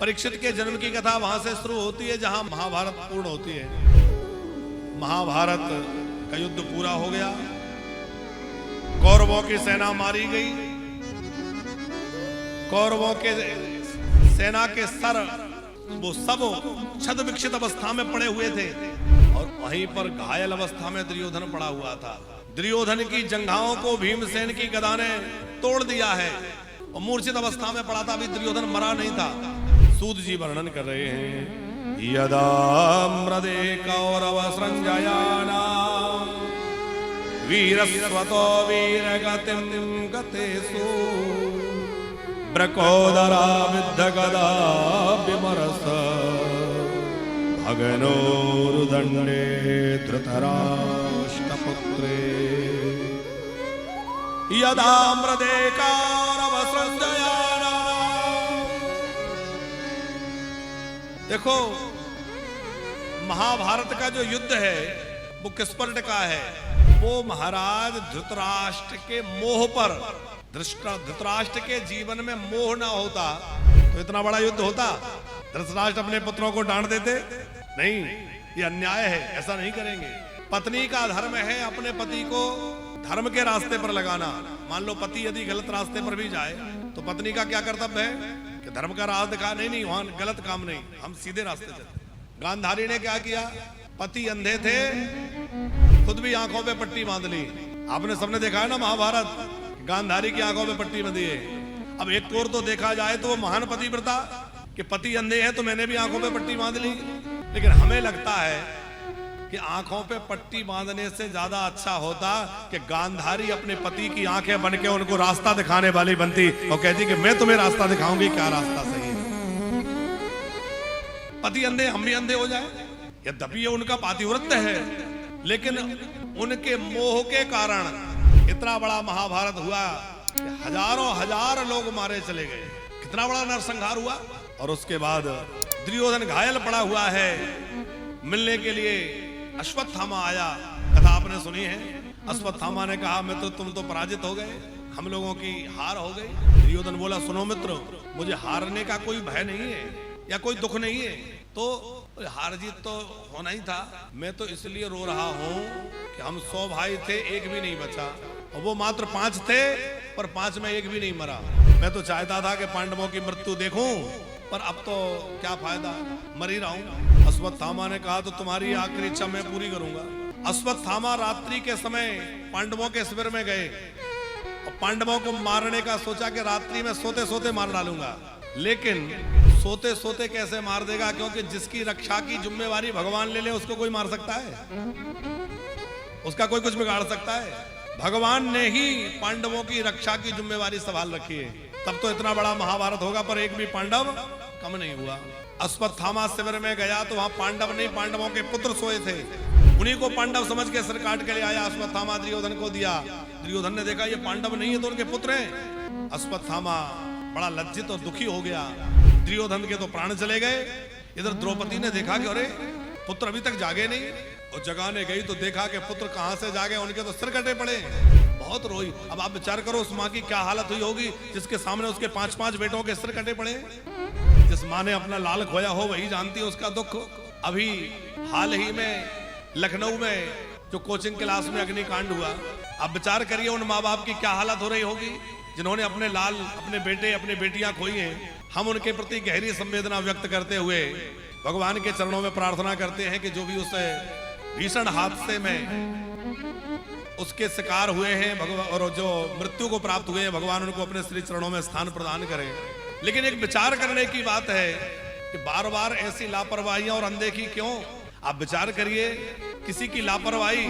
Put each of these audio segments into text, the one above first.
परीक्षित के जन्म की कथा वहां से शुरू होती है जहां महाभारत पूर्ण होती है। महाभारत का युद्ध पूरा हो गया, कौरवों की सेना मारी गई, कौरवों के सेना के सर वो सब छद विक्षित अवस्था में पड़े हुए थे और वहीं पर घायल अवस्था में दुर्योधन पड़ा हुआ था। दुर्योधन की जंघाओं को भीमसेन की गदा ने तोड़ दिया है और मूर्छित अवस्था में पड़ा था, अभी दुर्योधन मरा नहीं था। सूत जी वर्णन कर रहे हैं, यदा मृदे कौरव संजयाना वीरस्वतो वीरगतिं गतेषु ब्रकोदरा विद्धगदा विमरस भगनोरुदण्डे धृतराष्ट्रपुत्रे यदा मृदे कौरव संजयाना। देखो महाभारत का जो युद्ध है वो किस पर टिका है? वो महाराज धृतराष्ट्र के मोह पर। धृतराष्ट्र के जीवन में मोह ना होता तो इतना बड़ा युद्ध होता? धृतराष्ट्र अपने पुत्रों को डांट देते? नहीं, ये अन्याय है, ऐसा नहीं करेंगे। पत्नी का धर्म है अपने पति को धर्म के रास्ते पर लगाना। मान लो पति यदि गलत रास्ते पर भी जाए तो पत्नी का क्या कर्तव्य है कि धर्म का राह दिखा, नहीं वहां गलत काम नहीं, हम सीधे रास्ते चलते। गांधारी ने क्या किया? पति अंधे थे, खुद भी आंखों पे पट्टी बांध ली। आपने सबने देखा है ना महाभारत, गांधारी की आंखों पे पट्टी बंधी है। अब एक और तो देखा जाए तो वो महान पतिव्रता कि पति अंधे हैं तो मैंने भी आंखों पे पट्टी बांध ली। लेकिन हमें लगता है कि आंखों पे पट्टी बांधने से ज्यादा अच्छा होता कि गांधारी अपने पति की आंखें बन के उनको रास्ता दिखाने वाली बनती और कहती कि मैं तुम्हें रास्ता दिखाऊंगी, क्या रास्ता सही है। पति अंधे, हम भी अंधे हो जाए। यद्यपि ये उनका पातिव्रत्य है, लेकिन उनके मोह के कारण इतना बड़ा महाभारत हुआ, हजारों हजार लोग मारे चले गए, कितना बड़ा नरसंहार हुआ। और उसके बाद दुर्योधन घायल पड़ा हुआ है, मिलने के लिए अश्वत्थामा आया। कथा आपने सुनी है, अश्वत्थामा ने कहा मित्र तुम तो पराजित हो गए, हम लोगों की हार हो गई। दुर्योधन बोला सुनो मित्र, मुझे हारने का कोई भय नहीं है या कोई दुख नहीं है, तो हार जीत तो होना ही था। मैं तो इसलिए रो रहा हूं कि हम 100 भाई थे, एक भी नहीं बचा, और वो मात्र 5 थे पर 5 में एक भी नहीं मरा। मैं तो चाहता था कि पांडवों की मृत्यु देखूं, पर अब तो क्या फायदा, मर ही रहा हूं। अश्वत्थामा ने कहा तो तुम्हारी आखिरी इच्छा मैं पूरी करूंगा। अश्वत्थामा रात्रि के समय पांडवों के शिविर में गए और पांडवों को मारने का सोचा कि रात्रि में सोते सोते मार डालूंगा। लेकिन सोते सोते कैसे मार देगा, क्योंकि जिसकी रक्षा की जिम्मेवारी भगवान ले ले उसको कोई मार सकता है? उसका कोई कुछ बिगाड़ सकता है? भगवान ने ही पांडवों की रक्षा की जिम्मेवारी संभाल रखी है। तब तो इतना बड़ा महाभारत होगा पर एक भी पांडव कम नहीं हुआ। अश्वत्थामा शिविर में गया तो वहां पांडव नहीं, पांडवों के पुत्र सोए थे, उन्हीं को पांडव समझ के सिर काट के ले आया। अश्वत्थामा दुर्योधन को दिया। दुर्योधन ने देखा ये पांडव नहीं है तो उनके पुत्र हैं। अश्वत्थामा बड़ा लज्जित और दुखी हो गया। दुर्योधन के तो प्राण चले गए। इधर द्रौपदी ने देखा कि अरे पुत्र अभी तक जागे नहीं, और जगाने गई तो देखा कि पुत्र कहां से जागे, उनके तो सिर कटे पड़े। बहुत रोई। अब आप विचार करो उस माँ की क्या हालत हुई होगी जिसके सामने उसके 5-5 बेटों के सिर कटे पड़े। जिस माँ ने अपना लाल खोया हो वही जानती है उसका दुख। अभी हाल ही में लखनऊ में जो कोचिंग क्लास में अग्निकांड हुआ, अब विचार करिए उन माँ बाप की क्या हालत हो रही होगी जिन्होंने अपने लाल, अपने बेटे, अपनी बेटियां खोई हैं। हम उनके प्रति गहरी संवेदना व्यक्त करते हुए भगवान के चरणों में प्रार्थना करते हैं कि जो भी उस भीषण हादसे में उसके शिकार हुए हैं भगवान, और जो मृत्यु को प्राप्त हुए हैं, भगवान उनको अपने श्री चरणों में स्थान प्रदान करें। लेकिन एक विचार करने की बात है कि बार बार ऐसी लापरवाहियां और अनदेखी क्यों? आप विचार करिए, किसी की लापरवाही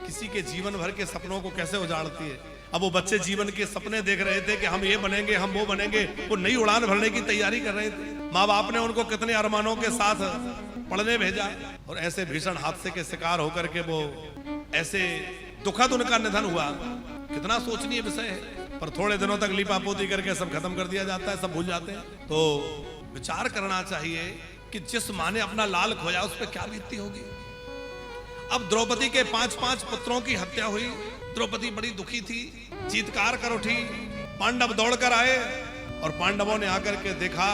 किसी के जीवन भर के सपनों को कैसे उजाड़ती है। अब वो बच्चे जीवन के सपने देख रहे थे कि हम ये बनेंगे, हम वो बनेंगे, वो नई उड़ान भरने की तैयारी कर रहे थे। माँ बाप ने उनको कितने अरमानों के साथ पढ़ने भेजा, और ऐसे भीषण हादसे के शिकार होकर के वो ऐसे दुखद उनका निधन हुआ। कितना सोचनीय विषय है, पर थोड़े दिनों तक लीपापोती करके सब खत्म कर दिया जाता है, सब भूल जाते हैं। तो विचार करना चाहिए कि जिस माँ ने अपना लाल खोया उस पर क्या बीतती होगी। अब द्रौपदी के 5-5 पुत्रों की हत्या हुई। द्रौपदी बड़ी दुखी थी, चीत्कार कर उठी। पांडव दौड़कर आए और पांडवों ने आकर के देखा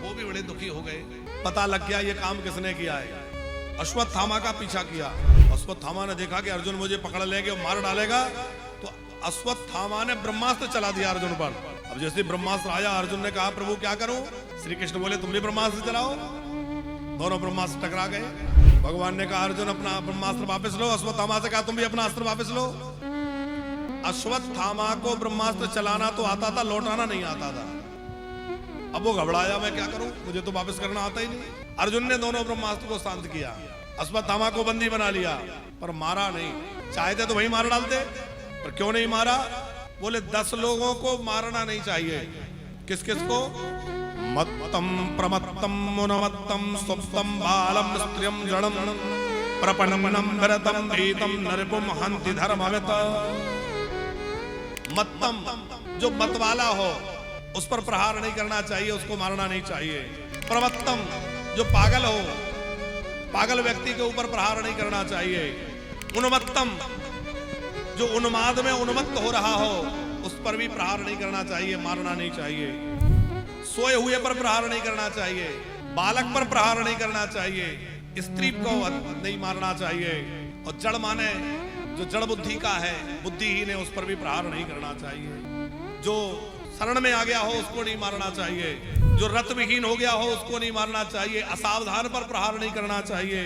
वो भी बड़े दुखी हो गए। पता लग गया ये काम किसने किया है। अश्वत्थामा का पीछा किया। अश्वत्थामा ने देखा कि अर्जुन मुझे पकड़ लेगा, मार डालेगा, तो अश्वत्थामा ने ब्रह्मास्त्र चला दिया अर्जुन पर। अब जैसे ब्रह्मास्त्र आया, अर्जुन ने कहा प्रभु क्या करूं? श्री कृष्ण बोले तुम भी ब्रह्मास्त्र चलाओ। दोनों ब्रह्मास्त्र टकरा गए। भगवान ने कहा अर्जुन अपना ब्रह्मास्त्र वापस लो। अश्वत्थामा से कहा तुम भी अपना अस्त्र वापस लो। अश्वत्थामा को ब्रह्मास्त्र चलाना तो आता था, लौटाना नहीं आता था। अब वो घबराया, मैं क्या करूं, मुझे तो वापस करना आता ही नहीं। अर्जुन ने दोनों ब्रह्मास्त्र को शांत किया, अश्वत्थामा को बंदी बना लिया, पर मारा नहीं। चाहते तो वही मार डालते, पर क्यों नहीं मारा? बोले 10 लोगों को मारना नहीं चाहिए। किस किस को? मत्तम प्रमत्तम मुनमत्तम सुप्तम बालम स्त्रियम जड़म प्रपन्नम भरतम भीतम नरपुम हंति धर्मवित। मत्तम जो मत वाला हो उस पर प्रहार नहीं करना चाहिए, उसको मारना नहीं चाहिए। प्रमत्तम जो पागल हो, पागल व्यक्ति के ऊपर प्रहार नहीं करना चाहिए। उन्मत्तम जो उन्माद में उन्मत्त हो रहा हो उस पर भी प्रहार नहीं करना चाहिए, मारना नहीं चाहिए। सोए हुए पर प्रहार नहीं करना चाहिए, बालक पर प्रहार नहीं करना चाहिए, स्त्री को नहीं मारना चाहिए, और जड़ माने जो जड़ बुद्धि का है, बुद्धिहीन है, उस पर भी प्रहार नहीं करना चाहिए। जो शरण में आ गया हो उसको नहीं मारना चाहिए, जो रत विहीन हो गया हो उसको नहीं मारना चाहिए, असावधान पर प्रहार नहीं करना चाहिए,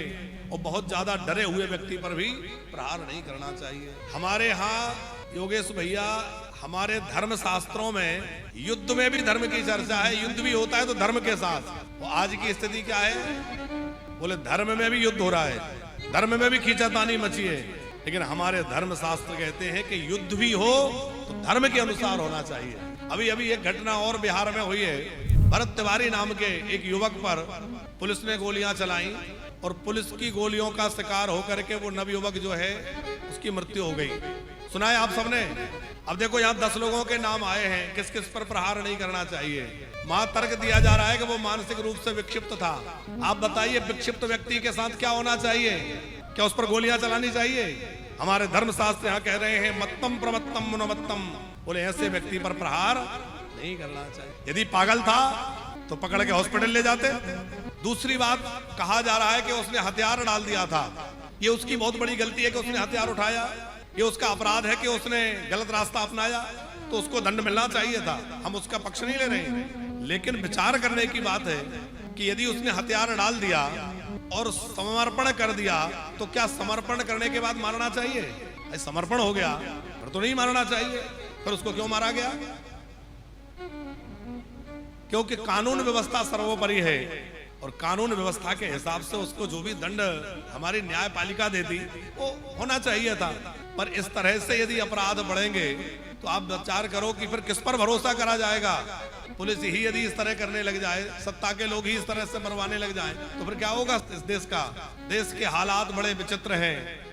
और बहुत ज्यादा डरे हुए व्यक्ति पर भी प्रहार नहीं करना चाहिए। हमारे यहाँ योगेश भैया, हमारे धर्म शास्त्रों में युद्ध में भी धर्म की चर्चा है। युद्ध भी होता है तो धर्म के साथ। तो आज की स्थिति क्या है? बोले धर्म में भी युद्ध हो रहा है, धर्म में भी खींचातानी मची है, लेकिन हमारे धर्म शास्त्र कहते हैं कि युद्ध भी हो तो धर्म के अनुसार होना चाहिए। अभी अभी एक घटना और बिहार में हुई है। भरत तिवारी नाम के एक युवक पर पुलिस ने गोलियां चलाई, और पुलिस की गोलियों का शिकार होकर के वो नवयुवक जो है उसकी मृत्यु हो गई। सुना है आप सबने? अब देखो यहाँ 10 लोगों के नाम आए हैं, किस किस पर प्रहार नहीं करना चाहिए। वहां तर्क दिया जा रहा है कि वो मानसिक रूप से विक्षिप्त था। आप बताइए विक्षिप्त व्यक्ति के साथ क्या होना चाहिए? क्या उस पर गोलियां चलानी चाहिए? हमारे धर्म शास्त्र यहाँ कह रहे हैं मत्तम प्रमत्तम मुनमत्तम, बोले ऐसे व्यक्ति पर प्रहार नहीं करना चाहिए। यदि पागल था तो पकड़ के हॉस्पिटल ले जाते। दूसरी बात, कहा जा रहा है कि उसने हथियार डाल दिया था। ये उसकी बहुत बड़ी गलती है कि उसने हथियार उठाया, ये उसका अपराध है कि उसने गलत रास्ता अपनाया, तो उसको दंड मिलना चाहिए था। हम उसका पक्ष नहीं ले रहे हैं, लेकिन विचार करने की बात है कि यदि उसने हथियार डाल दिया और समर्पण कर दिया तो क्या समर्पण करने के बाद मारना चाहिए? समर्पण हो गया फिर तो नहीं मारना चाहिए। फिर उसको क्यों मारा गया? क्योंकि कानून व्यवस्था सर्वोपरि है, और कानून व्यवस्था के हिसाब से उसको जो भी दंड हमारी न्यायपालिका देती वो होना चाहिए था। पर इस तरह से यदि अपराध बढ़ेंगे तो आप विचार करो कि फिर किस पर भरोसा करा जाएगा। पुलिस ही यदि इस तरह करने लग जाए, सत्ता के लोग ही इस तरह से मरवाने लग जाएं, तो फिर क्या होगा इस देश का? देश के हालात बड़े विचित्र हैं।